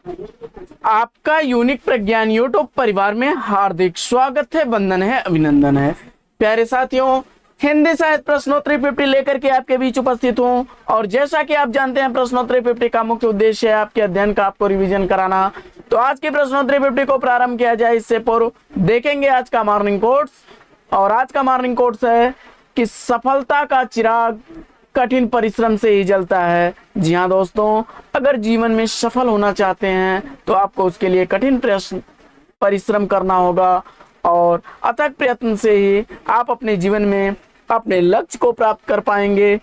आपका यूनिक प्रज्ञान यूट्यूब परिवार में हार्दिक स्वागत है, वंदन है, अभिनंदन है। प्यारे साथियों, हिंदी साहित्य प्रश्नोत्तरी 50 लेकर के आपके बीच उपस्थित हूं और जैसा कि आप जानते हैं प्रश्नोत्तरी 50 का मुख्य उद्देश्य है आपके अध्ययन का आपको रिवीजन कराना। तो आज की प्रश्नोत्तरी 50 को प्रारंभ किया जाए इससे पूर्व देखेंगे आज का मॉर्निंग कोट्स। और आज का मॉर्निंग कोट्स है कि सफलता का चिराग कठिन परिश्रम से ही जलता है। जी हाँ दोस्तों, अगर जीवन में सफल होना चाहते हैं तो आपको उसके लिए कठिन परिश्रम करना होगा और अथक प्रयत्न से ही आप अपने जीवन में अपने लक्ष्य को प्राप्त कर पाएंगे।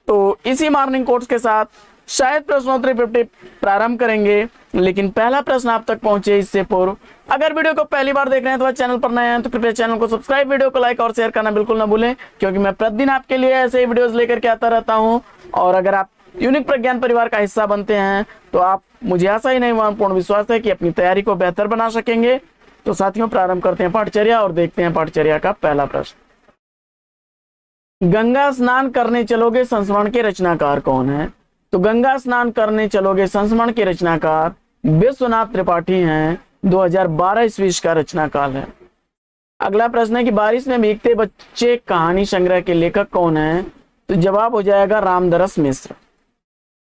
तो इसी मॉर्निंग कोट्स के साथ शायद प्रश्नोत्तरी 50 प्रारंभ करेंगे, लेकिन पहला प्रश्न आप तक पहुंचे इससे पूर्व अगर वीडियो को पहली बार देख रहे हैं तो चैनल पर नए हैं तो कृपया चैनल को सब्सक्राइब, वीडियो को लाइक और शेयर करना बिल्कुल ना भूलें, क्योंकि मैं प्रतिदिन आपके लिए ऐसे ही वीडियोस लेकर के आता रहता हूं। और अगर आप यूनिक प्रज्ञान परिवार का हिस्सा बनते हैं तो आप, मुझे आशा ही नहीं पूर्ण विश्वास है कि अपनी तैयारी को बेहतर बना सकेंगे। तो साथियों, प्रारंभ करते हैं पाठचर्या और देखते हैं पाठचर्या का पहला प्रश्न। गंगा स्नान करने चलोगे संस्मरण के रचनाकार कौन है? तो गंगा स्नान करने चलोगे संस्मरण के रचनाकार विश्वनाथ त्रिपाठी हैं। 2012 ईस्वी का रचनाकाल है। अगला प्रश्न है कि बारिश में भीगते बच्चे कहानी संग्रह के लेखक कौन है? तो जवाब हो जाएगा रामदरस मिश्र।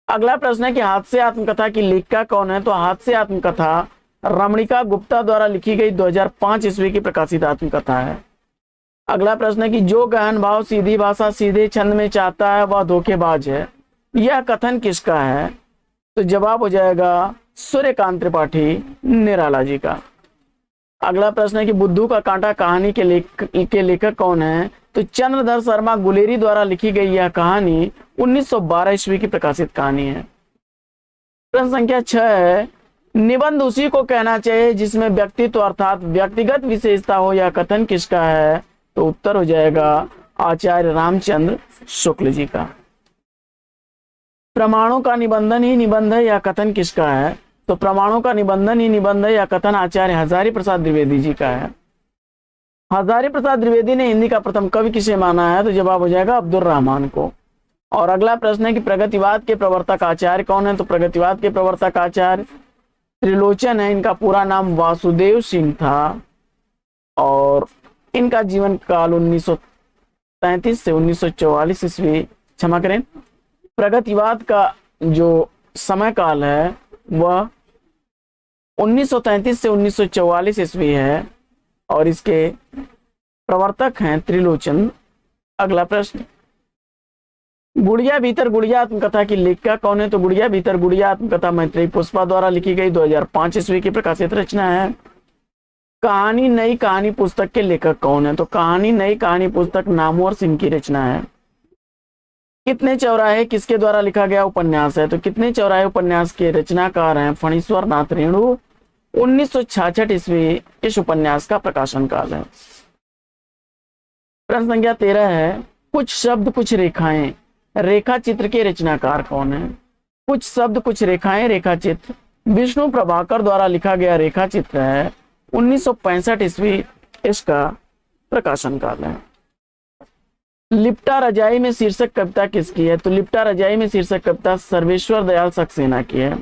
अगला प्रश्न है कि हादसे आत्मकथा की लेखिका कौन है? तो हादसे आत्मकथा रमणिका गुप्ता द्वारा लिखी गई 2005 ईस्वी की प्रकाशित आत्मकथा है। अगला प्रश्न है कि जो गहन भाव सीधी भाषा सीधे छंद में चाहता है वह धोखेबाज है, यह कथन किसका है? तो जवाब हो जाएगा सूर्यकांत त्रिपाठी निराला जी का। अगला प्रश्न है कि बुद्धू का कांटा कहानी के लेखक कौन है? तो चंद्रधर शर्मा गुलेरी द्वारा लिखी गई यह कहानी 1912 ईस्वी की प्रकाशित कहानी है। प्रश्न संख्या 6 है, निबंध उसी को कहना चाहिए जिसमें व्यक्तित्व अर्थात व्यक्तिगत विशेषता हो, यह कथन किसका है? तो उत्तर हो जाएगा आचार्य रामचंद्र शुक्ल जी का। प्रमाणों का निबंधन ही निबंध है, यह कथन किसका है? तो प्रमाणों का निबंधन ही निबंध है, यह कथन आचार्य हजारी प्रसाद द्विवेदी जी का है। हजारी प्रसाद द्विवेदी ने हिंदी का प्रथम कवि किसे माना है? तो जवाब हो जाएगा अब्दुल रहमान को। और अगला प्रश्न है कि प्रगतिवाद के प्रवर्तक आचार्य कौन है? तो प्रगतिवाद के प्रवर्तक आचार्य त्रिलोचन है। इनका पूरा नाम वासुदेव सिंह था और इनका जीवन काल 1933 से 1944 ईस्वी, क्षमा करें, प्रगतिवाद का जो समय काल है वह 1933 से 1944 ईस्वी है और इसके प्रवर्तक हैं त्रिलोचन। अगला प्रश्न, गुड़िया भीतर गुड़िया आत्मकथा की लेखिका कौन है? तो गुड़िया भीतर गुड़िया आत्मकथा मैत्रेयी पुष्पा द्वारा लिखी गई 2005 ईस्वी की प्रकाशित रचना है। कहानी नई कहानी पुस्तक के लेखक कौन है? तो कहानी नई कहानी पुस्तक नामवर सिंह की रचना है। कितने चौराहे किसके द्वारा लिखा गया उपन्यास है? तो कितने चौराहे उपन्यास के रचनाकार हैं फणीश्वर नाथ रेणु। 1966 ईस्वी इस उपन्यास का प्रकाशन काल है। प्रश्न संख्या 13 है, कुछ शब्द कुछ रेखाएं रेखा चित्र के रचनाकार कौन है? कुछ शब्द कुछ रेखाएं रेखा चित्र विष्णु प्रभाकर द्वारा लिखा गया रेखा चित्र है। 1965 ईस्वी इसका प्रकाशन काल है। लिपटा रजाई में शीर्षक कविता किसकी है? तो लिपटा रजाई में शीर्षक कविता सर्वेश्वर दयाल सक्सेना की है।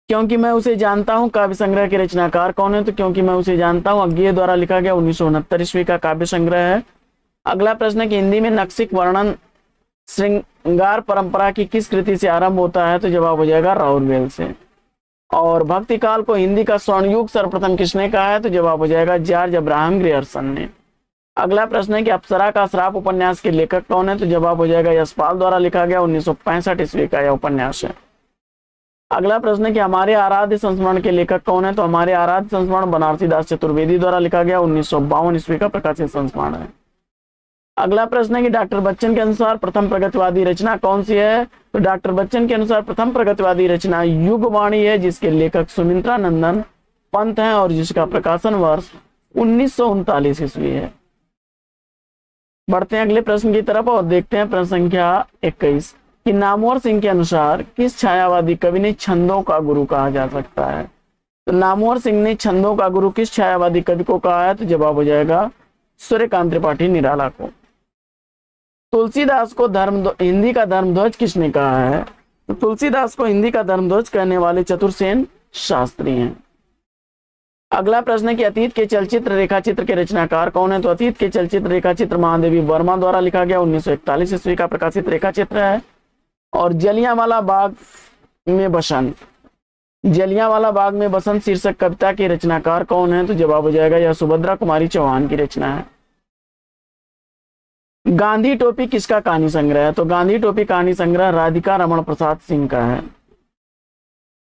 क्योंकि मैं उसे जानता हूं काव्य संग्रह के रचनाकार कौन है? तो क्योंकि मैं उसे जानता हूं अज्ञेय द्वारा लिखा गया 1969 ईस्वी का काव्य संग्रह है। अगला प्रश्न है कि हिंदी में नक्सिक वर्णन श्रृंगार परंपरा की किस कृति से आरंभ होता है? तो जवाब हो जाएगा राउरवेल से। और भक्ति काल को हिंदी का स्वर्णयुग सर्वप्रथम किसने कहा है? तो जवाब हो जाएगा जॉर्ज अब्राहम ग्रियर्सन ने। अगला प्रश्न है कि अप्सरा का श्राप उपन्यास के लेखक कौन है? तो जवाब हो जाएगा यशपाल द्वारा लिखा गया 1965 ईस्वी का यह उपन्यास है। अगला प्रश्न है कि हमारे आराध्य संस्मरण के लेखक कौन है? तो हमारे आराध्य संस्मरण बनारसी दास चतुर्वेदी द्वारा लिखा गया 1952 ईस्वी का प्रकाशित संस्मरण है। अगला प्रश्न है कि डॉक्टर बच्चन के अनुसार प्रथम प्रगतिवादी रचना कौन सी है? तो डॉक्टर बच्चन के अनुसार प्रथम प्रगतिवादी रचना युगवाणी है, जिसके लेखक सुमित्रा नंदन पंत हैं और जिसका प्रकाशन वर्ष 1939 ईस्वी है। बढ़ते हैं अगले प्रश्न की तरफ और देखते हैं प्रश्न संख्या 21 कि नामवर सिंह के अनुसार किस छायावादी कवि ने छंदों का गुरु कहा जा सकता है? तो नामवर सिंह ने छंदों का गुरु किस छायावादी कवि को कहा है? तो जवाब हो जाएगा सूर्यकांत त्रिपाठी निराला को। तुलसीदास को हिंदी का धर्मध्वज किसने कहा है? तो तुलसीदास को हिंदी का धर्मध्वज कहने वाले चतुर्सेन शास्त्री हैं। अगला प्रश्न है कि अतीत के चलचित्र रेखाचित्र के रचनाकार कौन है? तो अतीत के चलचित्र रेखाचित्र महादेवी वर्मा द्वारा लिखा गया 1941 ईस्वी का प्रकाशित रेखाचित्र है। और जलियांवाला बाग में बसंत, जलियांवाला बाग में बसंत शीर्षक कविता के रचनाकार कौन है? तो जवाब हो जाएगा यह सुभद्रा कुमारी चौहान की रचना है। गांधी टोपी किसका कहानी संग्रह है? तो गांधी टोपी कहानी संग्रह राधिका रमण प्रसाद सिंह का है।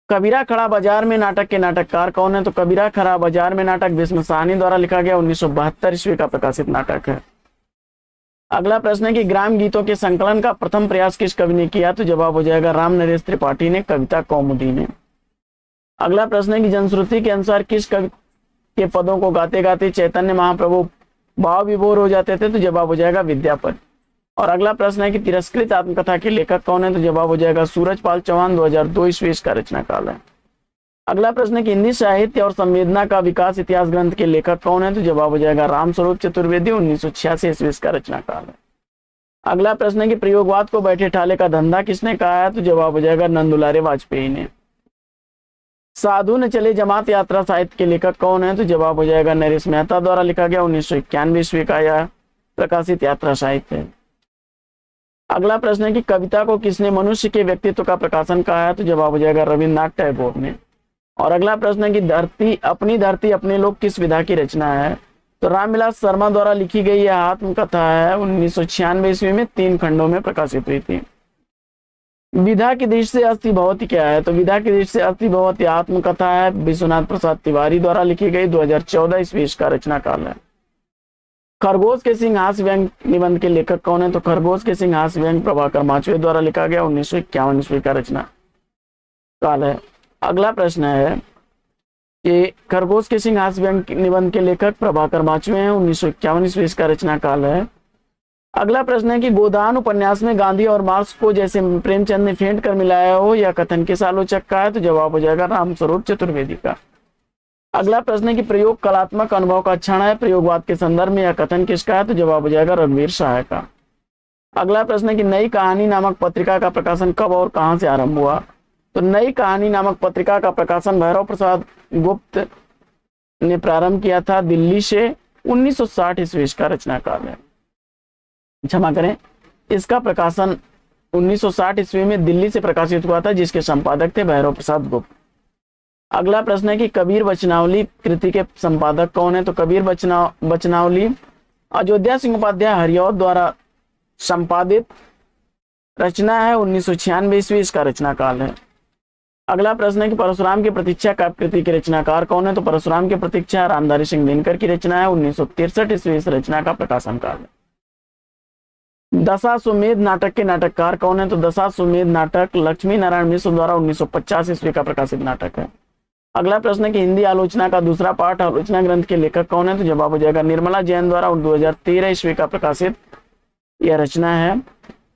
कबीरा खड़ा बाजार में नाटक के नाटककार कौन है? तो कबीरा खड़ा बाजार में नाटक भीष्म साहनी द्वारा लिखा गया 1972 ईस्वी का प्रकाशित नाटक है। अगला प्रश्न है कि ग्राम गीतों के संकलन का प्रथम प्रयास किस कवि ने किया? तो जवाब हो जाएगा राम नरेश त्रिपाठी ने, कविता कौमुदी ने। अगला प्रश्न है कि जनश्रुति के अनुसार किस कवि के पदों को गाते गाते चैतन्य महाप्रभु भाव विभोर हो जाते थे? तो जवाब हो जाएगा विद्यापति। और अगला प्रश्न है कि तिरस्कृत आत्मकथा के लेखक कौन है? तो जवाब हो जाएगा सूरजपाल चौहान, 2002 ईस्वी का रचना काल है। अगला प्रश्न है कि हिंदी साहित्य और संवेदना का विकास इतिहास ग्रंथ के लेखक कौन है? तो जवाब हो जाएगा रामस्वरूप चतुर्वेदी, 1986 ईस्वी का रचना काल है। अगला प्रश्न है कि प्रयोगवाद को बैठे ठाले का धंधा किसने कहा है? तो जवाब हो जाएगा नंदुलारे वाजपेयी ने। साधु ने चले जमात यात्रा साहित्य के लेखक कौन है? तो जवाब हो जाएगा नरेश मेहता द्वारा लिखा गया 1991 ईस्वी का यह प्रकाशित यात्रा साहित्य है। अगला प्रश्न है कि कविता को किसने मनुष्य के व्यक्तित्व का प्रकाशन कहा है? तो जवाब हो जाएगा रविन्द्रनाथ टैगोर ने। और अगला प्रश्न है कि धरती अपने लोग किस विधा की रचना है? तो रामविलास शर्मा द्वारा लिखी गई यह आत्मकथा है 1996 ईस्वी में 3 खंडों में प्रकाशित हुई थी। विधा की दृष्टि से अस्थि भवती क्या है? तो विधा की दृष्टि से अस्थि भवती आत्मकथा है, विश्वनाथ प्रसाद तिवारी द्वारा लिखी गई 2014 ईस्वी का रचना काल है। खरगोश के सिंह हास्य व्यंग निबंध के लेखक कौन है? तो खरगोश के सिंह हास्य व्यंग प्रभाकर माचवे द्वारा लिखा गया 1951 ईस्वी का रचना काल है। अगला प्रश्न है कि खरगोश के सिंह हास्य व्यंग निबंध के लेखक प्रभाकर माचवे हैं, 1951 ईस्वी का रचना काल है। अगला प्रश्न है कि गोदान उपन्यास में गांधी और मार्क्स को जैसे प्रेमचंद ने फेंट कर मिलाया हो, यह कथन किस आलोचक का है? तो जवाब हो जाएगा रामस्वरूप चतुर्वेदी का। अगला प्रश्न है कि प्रयोग कलात्मक अनुभव का क्षण है प्रयोगवाद के संदर्भ में, यह कथन किसका है? तो जवाब हो जाएगा रघुवीर सहाय का। अगला प्रश्न है कि नई कहानी नामक पत्रिका का प्रकाशन कब और कहां से आरंभ हुआ? तो नई कहानी नामक पत्रिका का प्रकाशन भैरव प्रसाद गुप्त ने प्रारंभ किया था दिल्ली से, 1960 ईस्वी का रचना काल है। क्षमा करें, इसका प्रकाशन 1960 ईस्वी में दिल्ली से प्रकाशित हुआ था, जिसके संपादक थे भैरव प्रसाद गुप्त। अगला प्रश्न है कि कबीर वचनावली कृति के संपादक कौन है? तो कबीर वचनावली अयोध्या सिंह उपाध्याय हरिऔध द्वारा संपादित रचना है, 1996 ईस्वी इसका रचना काल है। अगला प्रश्न है कि परशुराम की प्रतीक्षा काव्य कृति के रचनाकार कौन है? तो परशुराम की प्रतीक्षा रामधारी सिंह दिनकर की रचना है, 1963 ईस्वी इस रचना का प्रकाशन काल है। दशाश्वमेध नाटक के नाटककार कौन है? तो दशाश्वमेध नाटक लक्ष्मी नारायण मिश्र द्वारा 1950 ईस्वी का प्रकाशित नाटक है। अगला प्रश्न है कि हिंदी आलोचना का दूसरा पाठ आलोचना ग्रंथ के लेखक कौन है? तो जवाब हो जाएगा निर्मला जैन द्वारा 2013 ईस्वी का प्रकाशित यह रचना है।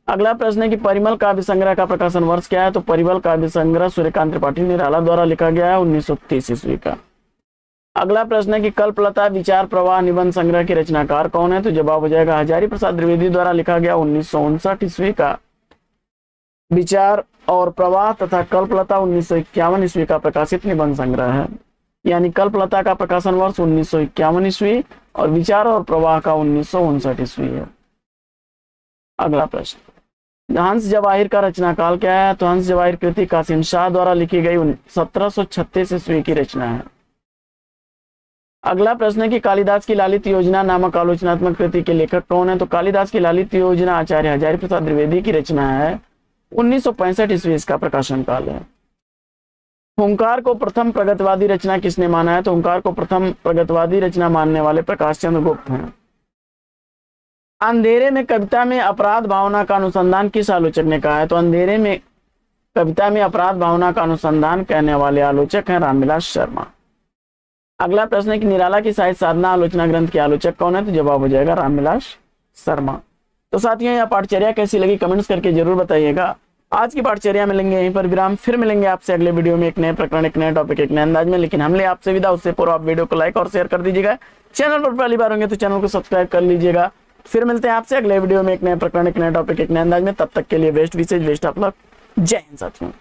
अगला प्रश्न है कि परिमल काव्य संग्रह का प्रकाशन वर्ष क्या है? तो परिमल काव्य संग्रह सूर्यकांत त्रिपाठी निराला द्वारा लिखा गया है, 1930 ईस्वी का। अगला प्रश्न है कि कल्पलता विचार प्रवाह निबंध संग्रह के रचनाकार कौन है? तो जवाब हो जाएगा हजारी प्रसाद द्विवेदी द्वारा लिखा गया 1959 ईस्वी का विचार और प्रवाह तथा कल्पलता 1951 ईस्वी का प्रकाशित निबंध संग्रह है। यानी कल्पलता का प्रकाशन वर्ष 1951 ईस्वी और विचार और प्रवाह का 1959 ईस्वी है। अगला प्रश्न, हंस जवाहिर का रचनाकाल क्या है? तो हंस जवाहिर कृति कासिम शाह द्वारा लिखी गई 1736 ईस्वी की रचना है। अगला प्रश्न है कि कालिदास की लालित योजना नामक आलोचनात्मक कृति के लेखक कौन है? तो कालिदास की लालित योजना आचार्य हजारी प्रसाद द्विवेदी की रचना है, 1965 ईस्वी इसका प्रकाशन काल है। हुंकार को प्रथम प्रगतवादी रचना किसने माना है? तो हुंकार को प्रथम प्रगतवादी रचना मानने वाले प्रकाश चंद्र गुप्त हैं। अंधेरे में कविता में अपराध भावना का अनुसंधान किस आलोचक ने कहा है? तो अंधेरे में कविता में अपराध भावना का अनुसंधान कहने वाले आलोचक हैं रामविलास शर्मा। अगला प्रश्न है कि निराला की साहित्य साधना आलोचना ग्रंथ के आलोचक कौन है? तो जवाब हो जाएगा रामविलास शर्मा। तो साथियों, यह पाठचर्या कैसी लगी कमेंट्स करके जरूर बताइएगा। आज की पाठचर्या में लेंगे यहीं पर विराम, फिर मिलेंगे आपसे अगले वीडियो में एक नए प्रकरण, एक नए टॉपिक, एक नए अंदाज में। लेकिन हमले आपसे विदा, उससे पूर्व आप वीडियो को लाइक और शेयर कर दीजिएगा। चैनल पर पहली बार होंगे तो चैनल को सब्सक्राइब कर लीजिएगा। फिर मिलते हैं आपसे अगले वीडियो में एक नए प्रकरण, एक नए टॉपिक, एक नए अंदाज में। तब तक के लिए बेस्ट विशेष बेस्ट ऑफ लक। जय हिंद साथियों।